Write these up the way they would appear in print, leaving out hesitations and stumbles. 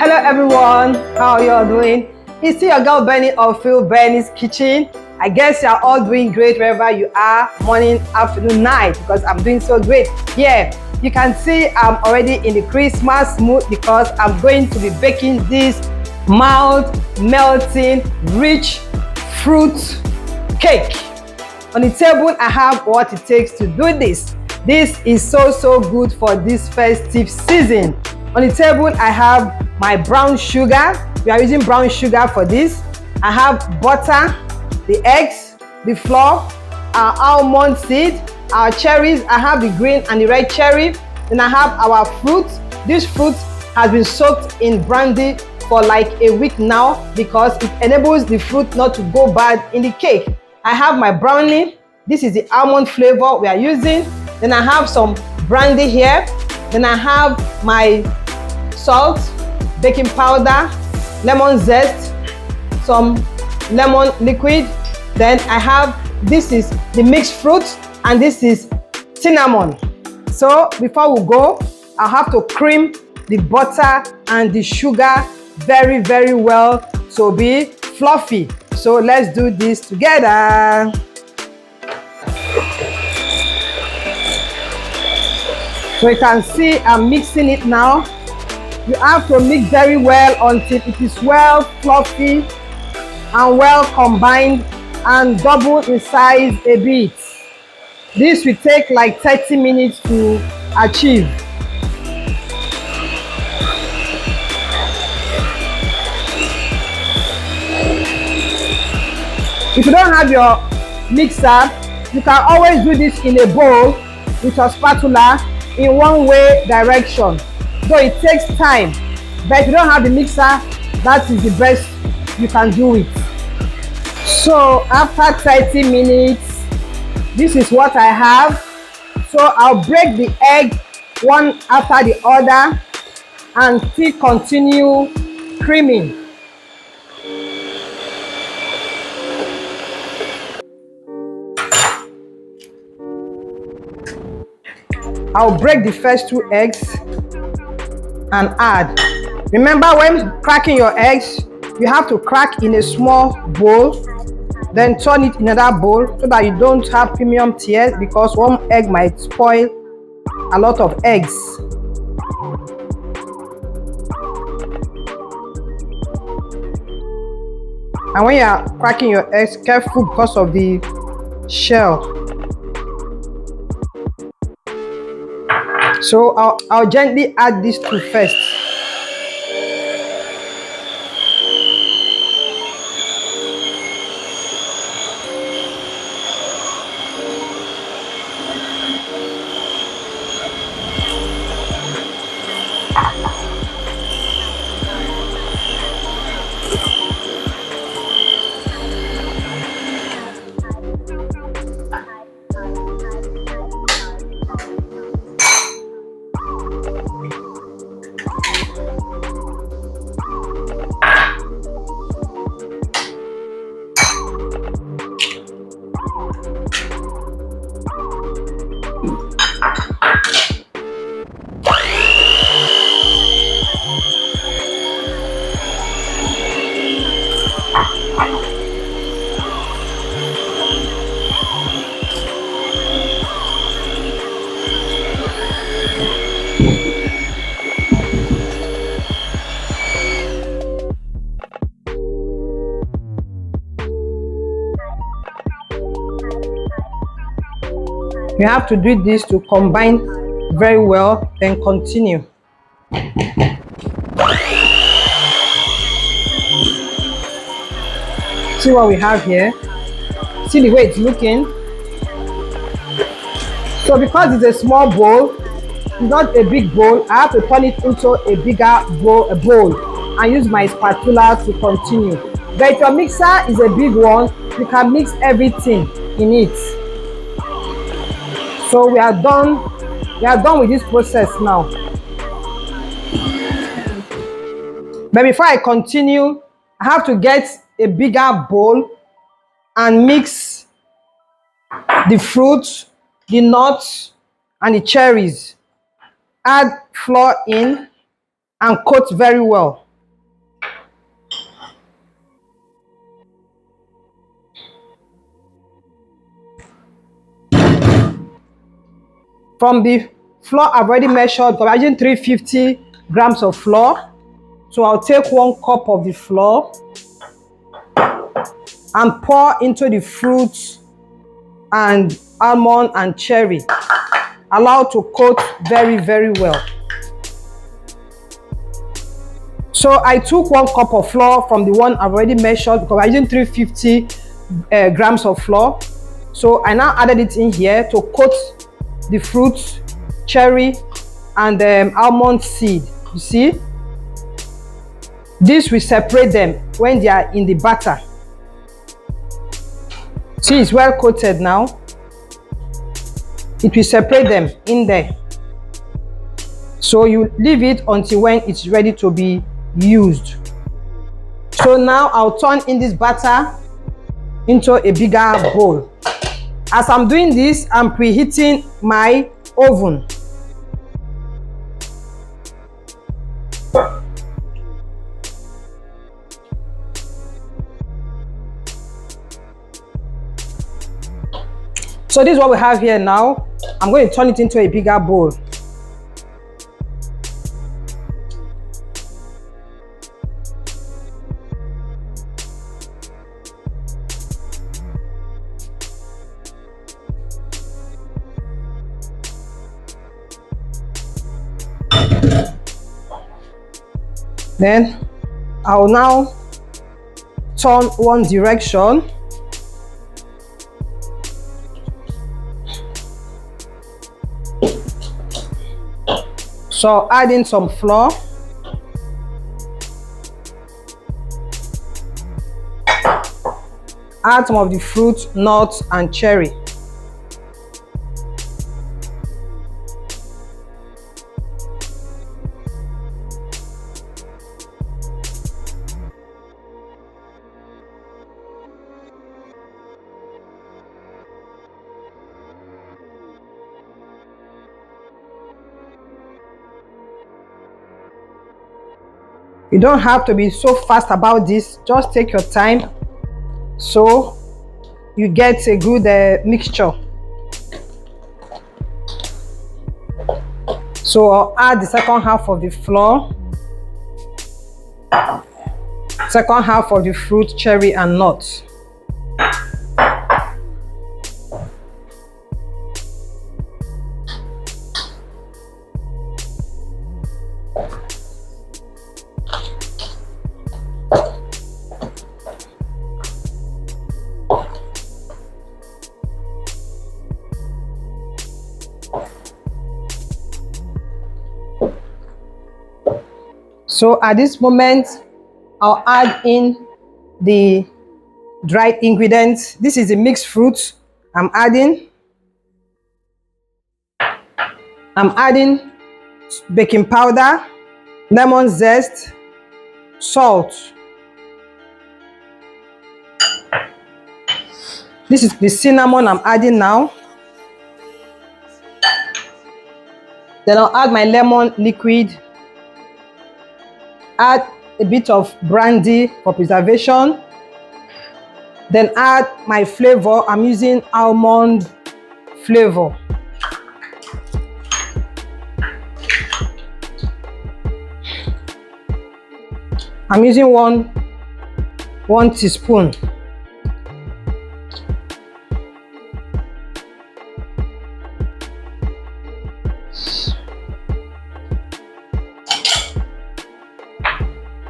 Hello everyone, how are you all doing? It's still your girl Benny of Phil Benny's Kitchen. I guess you're all doing great wherever you are, morning, afternoon, night, because I'm doing so great. Yeah, you can see I'm already in the Christmas mood because I'm going to be baking this mouth-melting, rich fruit cake. On the table, I have what it takes to do this. This is so good for this festive season. On the table, I have my brown sugar. We are using brown sugar for this. I have butter, the eggs, the flour, our almond seed, our cherries. I have the green and the red cherry. Then I have our fruit. This fruit has been soaked in brandy for like a week now because it enables the fruit not to go bad in the cake. I have my brownie. This is the almond flavor we are using. Then I have some brandy here. Then I have my salt, baking powder, lemon zest, some lemon liquid. Then I have, this is the mixed fruit and this is cinnamon. So before we go, I'll have to cream the butter and the sugar very well to be fluffy. So let's do this together. So you can see I'm mixing it now. You have to mix very well until it is well fluffy and well combined and double in size a bit. This will take like 30 minutes to achieve. If you don't have your mixer, you can always do this in a bowl with a spatula in one way direction. So it takes time, but if you don't have the mixer, that is the best you can do it. So after 30 minutes, this is what I have. So I'll break the egg one after the other and still continue creaming. I'll break the first 2 eggs and add. Remember, when cracking your eggs, you have to crack in a small bowl, then turn it in another bowl so that you don't have premium tears, because one egg might spoil a lot of eggs. And when you are cracking your eggs, careful because of the shell. So I'll gently add these 2 first. You have to do this to combine very well, then continue. See what we have here? See the way it's looking? So because it's a small bowl, it's not a big bowl, I have to turn it into a bigger bowl and use my spatula to continue. But if your mixer is a big one, you can mix everything in it. So we are done with this process now. But before I continue, I have to get a bigger bowl and mix the fruit, the nuts, and the cherries. Add flour in and coat very well. From the flour I've already measured, because I'm using 350 grams of flour. So I'll take 1 cup of the flour and pour into the fruits and almond and cherry. Allow to coat very, very well. So I took 1 cup of flour from the one I've already measured, because I'm using 350 grams of flour. So I now added it in here to coat the fruits, cherry and almond seed. You see, this will separate them when they are in the batter. See, it's well coated now. It will separate them in there. So you leave it until when it's ready to be used. So now I'll turn in this batter into a bigger bowl. As I'm doing this, I'm preheating my oven. So this is what we have here now. I'm going to turn it into a bigger bowl. Then I will now turn one direction. So add in some flour. Add some of the fruit, nuts and cherry. You don't have to be so fast about this, just take your time so you get a good mixture. So I'll add the second half of the flour, second half of the fruit, cherry and nuts. So at this moment, I'll add in the dried ingredients. This is the mixed fruit I'm adding. I'm adding baking powder, lemon zest, salt. This is the cinnamon I'm adding now. Then I'll add my lemon liquid. Add a bit of brandy for preservation. Then add my flavor. I'm using almond flavor. I'm using one teaspoon.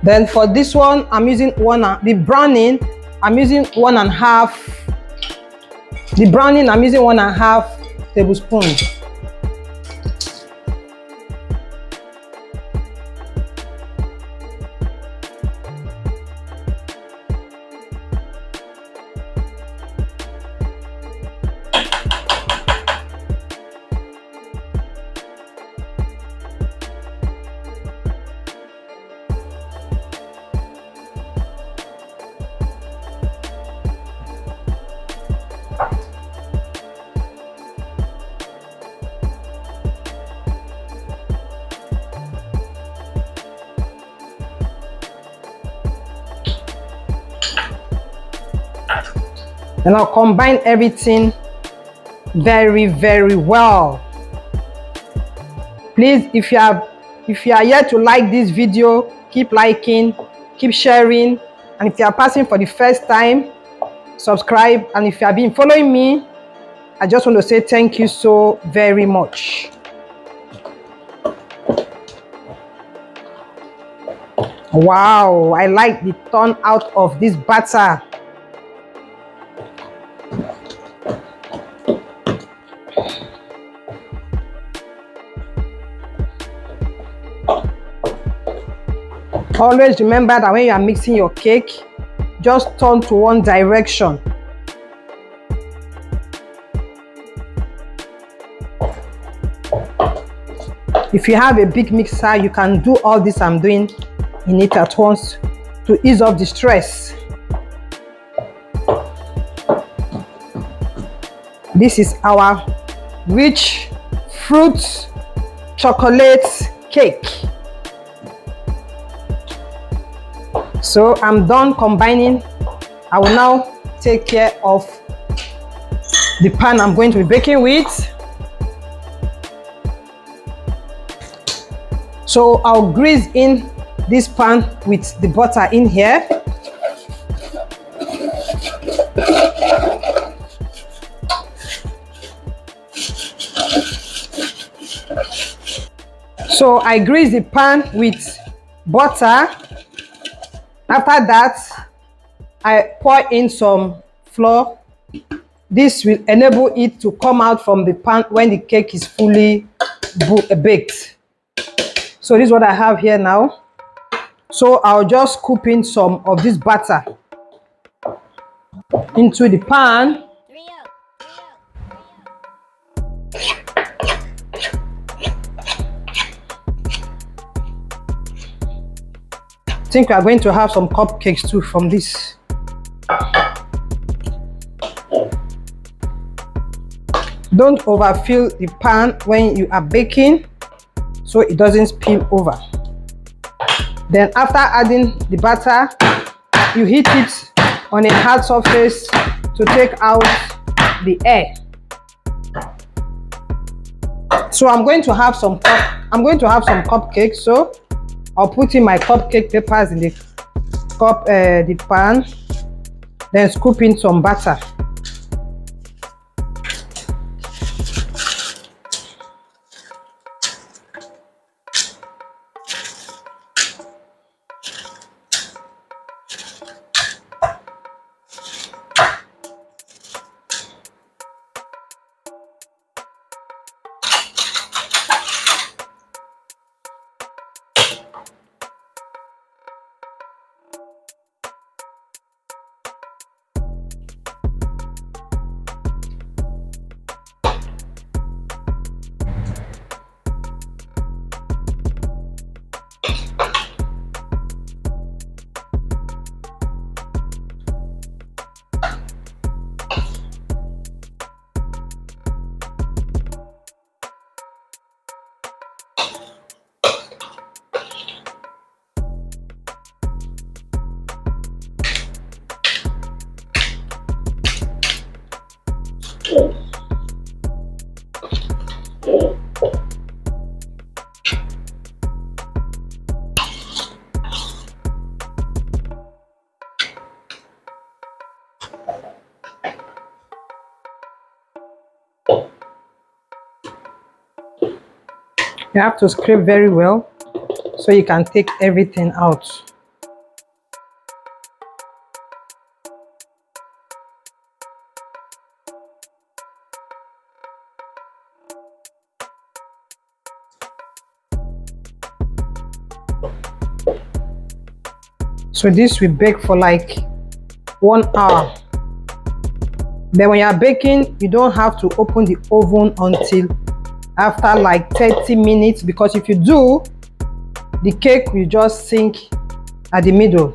Then for this one, I'm using the browning. I'm using 1.5. The browning, I'm using 1.5 tablespoons. Then I'll combine everything very, very well. Please, if you are yet to like this video, keep liking, keep sharing, and if you are passing for the first time, subscribe. And if you have been following me, I just want to say thank you so very much. Wow, I like the turn out of this batter. Always remember that when you are mixing your cake, just turn to one direction. If you have a big mixer, you can do all this I'm doing in it at once to ease off the stress. This is our rich fruit chocolate cake. So I'm done combining. I will now take care of the pan I'm going to be baking with. So I'll grease in this pan with the butter in here. So I grease the pan with butter. After that, I pour in some flour. This will enable it to come out from the pan when the cake is fully baked. So this is what I have here now. So I'll just scoop in some of this butter into the pan. I think we are going to have some cupcakes too from this. Don't overfill the pan when you are baking so it doesn't spill over. Then after adding the butter, you heat it on a hard surface to take out the air. So I'm going to have some cupcakes. So I'll put in my cupcake papers in the pan, then scoop in some butter. You have to scrape very well so you can take everything out. So this will bake for like 1 hour. Then when you are baking, you don't have to open the oven until after like 30 minutes, because if you do, the cake will just sink at the middle.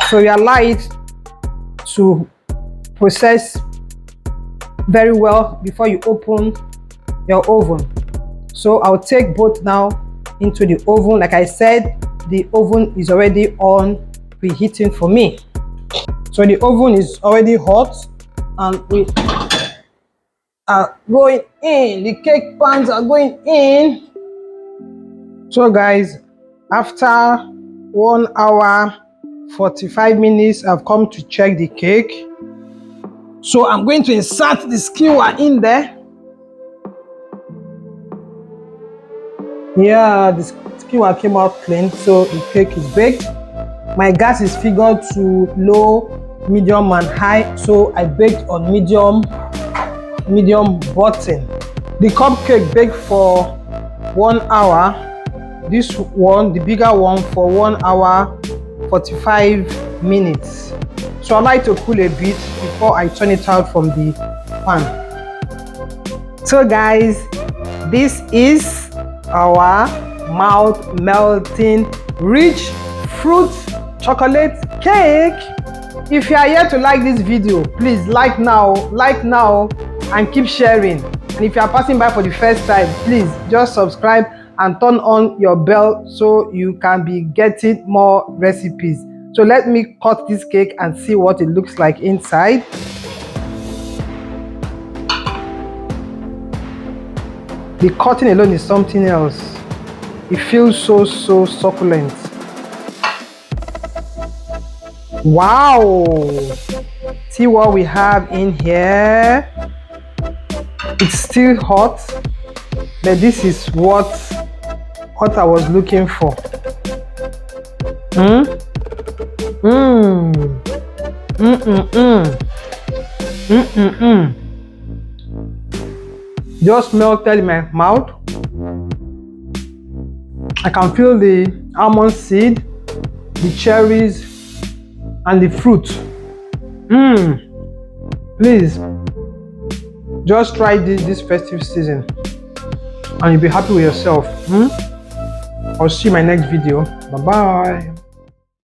So you allow it to process very well before you open your oven. So I'll take both now into the oven. Like I said, the oven is already on preheating for me. So the oven is already hot, and are going in. The cake pans are going in. So guys, after 1 hour 45 minutes, I've come to check the cake. So I'm going to insert the skewer in there. Yeah, the skewer came out clean, so the cake is baked. My gas is figured to low, medium and high, so I baked on medium button. The cupcake baked for 1 hour. This one, the bigger one, for 1 hour 45 minutes. So I like to cool a bit before I turn it out from the pan. So guys, this is our mouth melting rich fruit chocolate cake. If you are here to like this video, please like now and keep sharing. And if you are passing by for the first time, please just subscribe and turn on your bell so you can be getting more recipes. So let me cut this cake and see what it looks like inside. The cutting alone is something else. It feels so succulent. Wow! See what we have in here. It's still hot, but this is what I was looking for. Just melted in my mouth. I can feel the almond seed, the cherries, and the fruit. Please, just try this festive season and you'll be happy with yourself. I'll see you in my next video. Bye bye.